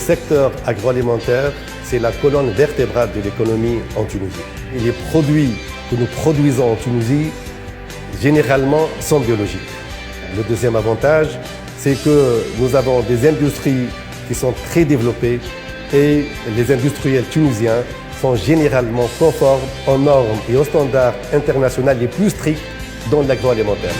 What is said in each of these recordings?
secteur agroalimentaire, c'est la colonne vertébrale de l'économie en Tunisie. Et les produits que nous produisons en Tunisie, généralement, sont biologiques. Le deuxième avantage, c'est que nous avons des industries qui sont très développées et les industriels tunisiens sont généralement conformes aux normes et aux standards internationaux les plus stricts dans l'agroalimentaire.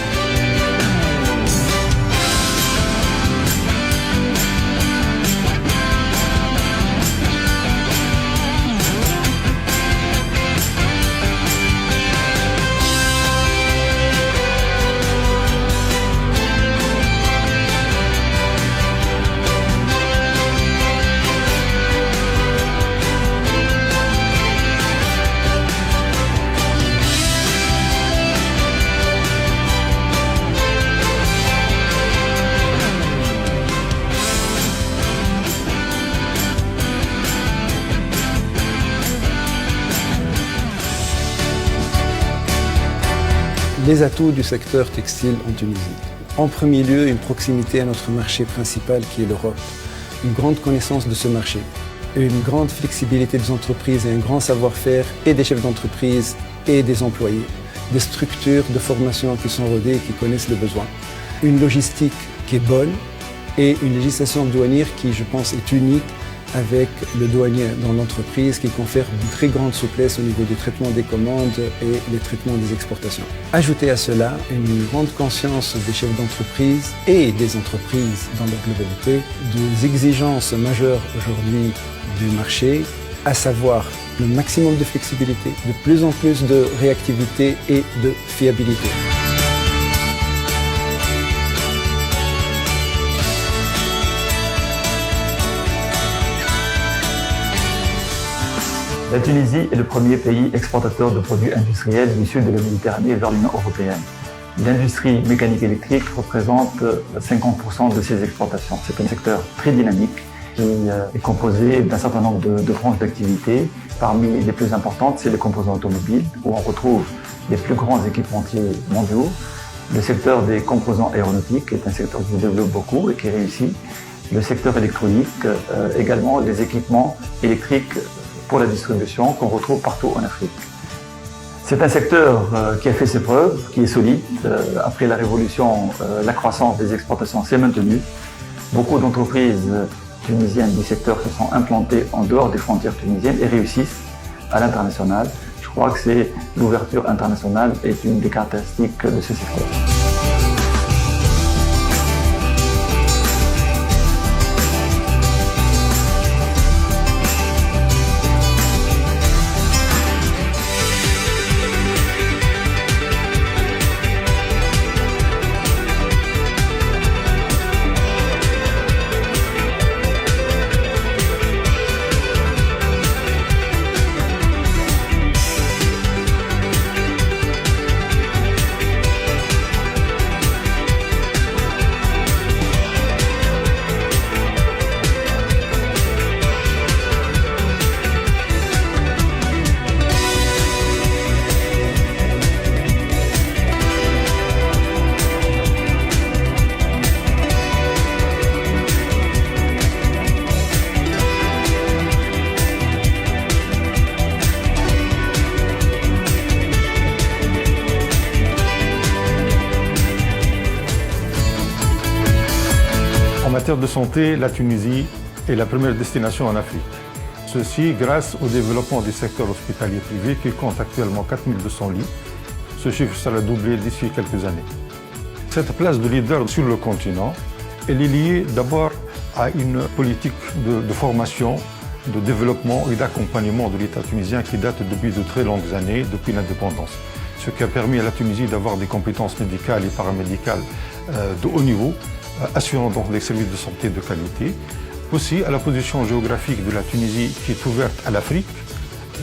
Les atouts du secteur textile en Tunisie. En premier lieu, une proximité à notre marché principal qui est l'Europe. Une grande connaissance de ce marché. Une grande flexibilité des entreprises et un grand savoir-faire et des chefs d'entreprise et des employés. Des structures de formation qui sont rodées et qui connaissent les besoins. Une logistique qui est bonne et une législation douanière qui, je pense, est unique avec le douanier dans l'entreprise qui confère une très grande souplesse au niveau du traitement des commandes et les traitements des exportations. Ajoutez à cela une grande conscience des chefs d'entreprise et des entreprises dans leur globalité des exigences majeures aujourd'hui du marché, à savoir le maximum de flexibilité, de plus en plus de réactivité et de fiabilité. La Tunisie est le premier pays exportateur de produits industriels issus de la Méditerranée vers l'Union européenne. L'industrie mécanique électrique représente 50% de ces exportations. C'est un secteur très dynamique qui est composé d'un certain nombre de branches d'activité. Parmi les plus importantes, c'est les composants automobiles, où on retrouve les plus grands équipementiers mondiaux. Le secteur des composants aéronautiques est un secteur qui se développe beaucoup et qui réussit. Le secteur électronique, également les équipements électriques pour la distribution qu'on retrouve partout en Afrique. C'est un secteur qui a fait ses preuves, qui est solide. Après la révolution, la croissance des exportations s'est maintenue. Beaucoup d'entreprises tunisiennes du secteur se sont implantées en dehors des frontières tunisiennes et réussissent à l'international. Je crois que l'ouverture internationale est une des caractéristiques de ce secteur. En matière de santé, la Tunisie est la première destination en Afrique. Ceci grâce au développement du secteur hospitalier privé qui compte actuellement 4200 lits. Ce chiffre sera doublé d'ici quelques années. Cette place de leader sur le continent, elle est liée d'abord à une politique de formation, de développement et d'accompagnement de l'État tunisien qui date depuis de très longues années, depuis l'indépendance. Ce qui a permis à la Tunisie d'avoir des compétences médicales et paramédicales de haut niveau, assurant donc des services de santé de qualité. Aussi à la position géographique de la Tunisie qui est ouverte à l'Afrique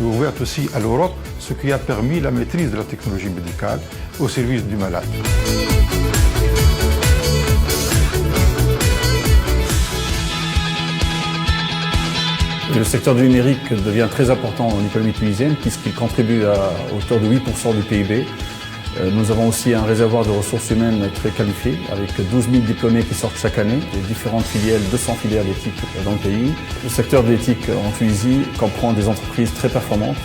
et ouverte aussi à l'Europe, ce qui a permis la maîtrise de la technologie médicale au service du malade. Le secteur du numérique devient très important en économie tunisienne puisqu'il contribue à hauteur de 8% du PIB. Nous avons aussi un réservoir de ressources humaines très qualifié, avec 12 000 diplômés qui sortent chaque année, des différentes filières, 200 filières d'éthique dans le pays. Le secteur de l'éthique en Tunisie comprend des entreprises très performantes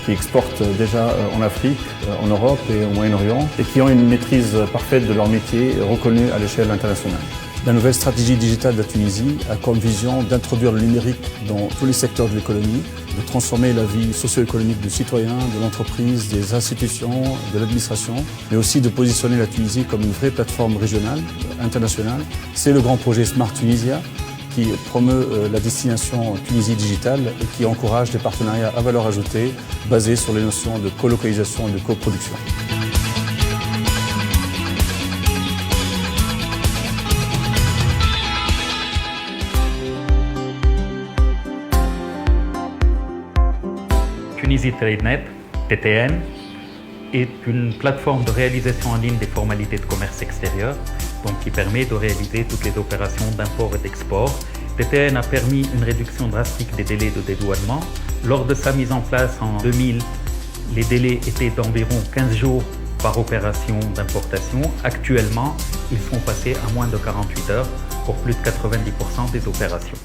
qui exportent déjà en Afrique, en Europe et au Moyen-Orient et qui ont une maîtrise parfaite de leur métier reconnue à l'échelle internationale. La nouvelle stratégie digitale de la Tunisie a comme vision d'introduire le numérique dans tous les secteurs de l'économie, de transformer la vie socio-économique du citoyen, de l'entreprise, des institutions, de l'administration, mais aussi de positionner la Tunisie comme une vraie plateforme régionale, internationale. C'est le grand projet Smart Tunisia qui promeut la destination Tunisie digitale et qui encourage des partenariats à valeur ajoutée basés sur les notions de colocalisation et de coproduction. Tunisie TradeNet, TTN, est une plateforme de réalisation en ligne des formalités de commerce extérieur, donc qui permet de réaliser toutes les opérations d'import et d'export. TTN a permis une réduction drastique des délais de dédouanement. Lors de sa mise en place en 2000, les délais étaient d'environ 15 jours par opération d'importation. Actuellement, ils sont passés à moins de 48 heures pour plus de 90% des opérations.